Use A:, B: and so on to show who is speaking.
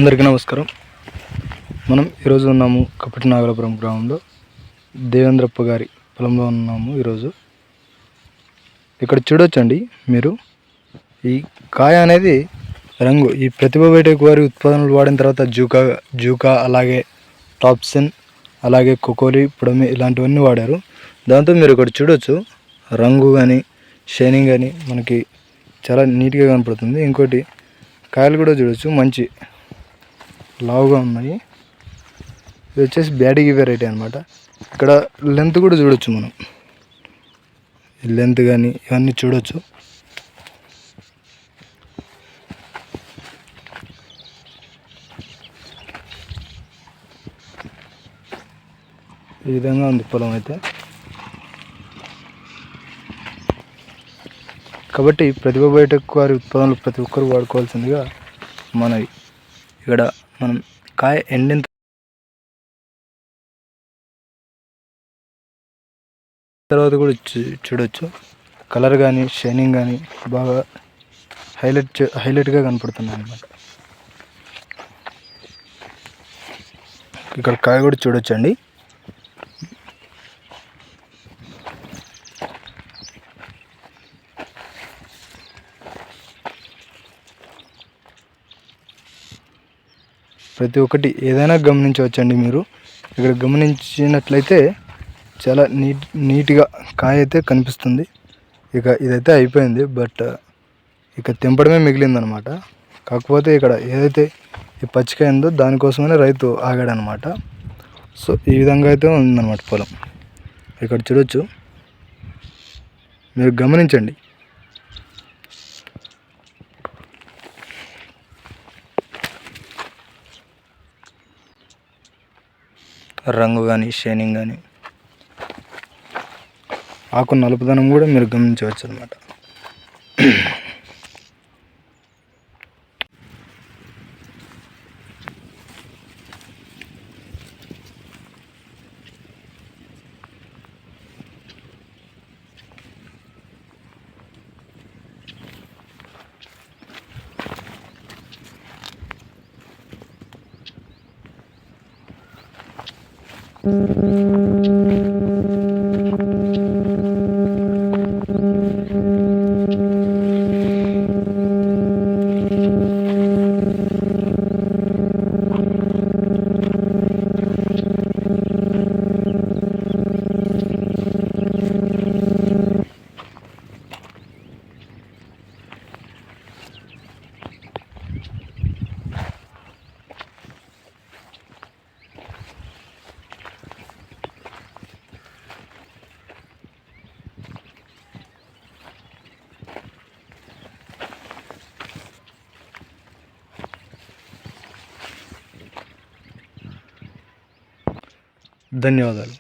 A: అందరికీ నమస్కారం. మనం ఈరోజు ఉన్నాము కపటి నాగలాపురం గ్రామంలో దేవేంద్రప్ప గారి పొలంలో ఉన్నాము. ఈరోజు ఇక్కడ చూడొచ్చండి మీరు, ఈ కాయ అనేది రంగు ఈ ప్రతిభ బయోటెక్ వారి ఉత్పాదనలు వాడిన తర్వాత జూకా అలాగే టాప్సిన్ అలాగే కోకోలి పుడమి ఇలాంటివన్నీ వాడారు. దాంతో మీరు ఇక్కడ చూడొచ్చు రంగు కానీ షైనింగ్ కానీ మనకి చాలా నీట్గా కనపడుతుంది. ఇంకోటి కాయలు కూడా చూడొచ్చు, మంచి లావుగా ఉన్నాయి. ఇది వచ్చేసి బ్యాడిగి వెరైటీ అనమాట. ఇక్కడ లెంత్ కూడా చూడొచ్చు, మనం లెంత్ కానీ ఇవన్నీ చూడొచ్చు. ఈ విధంగా ఉంది పొలం అయితే. కాబట్టి ప్రతిభ బయోటెక్ వారి ఉత్పత్తులు ప్రతి ఒక్కరు వాడుకోవాల్సిందిగా మనవి. ఇక్కడ మనం కాయ ఎండిన తర్వాత కూడా చూడొచ్చు, కలర్ కానీ షైనింగ్ కానీ బాగా హైలైట్గా కనపడుతున్నాయి అన్నమాట. ఇక్కడ కాయ కూడా చూడొచ్చండి. ప్రతి ఒక్కటి ఏదైనా గమనించవచ్చండి మీరు. ఇక్కడ గమనించినట్లయితే చాలా నీట్గా కాయ అయితే కనిపిస్తుంది. ఇక ఇదైతే అయిపోయింది, బట్ ఇక తెంపడమే మిగిలిందనమాట. కాకపోతే ఇక్కడ ఏదైతే ఈ పచ్చికాయ ఉందో దానికోసమనే రైతు ఆగాడనమాట. సో ఈ విధంగా అయితే ఉందన్నమాట పొలం. ఇక్కడ చూడొచ్చు, మీరు గమనించండి. రంగు కానీ షైనింగ్ కానీ ఆకు నలుపుదనం కూడా మీరు గమనించవచ్చు అన్నమాట. ధన్యవాదాలు.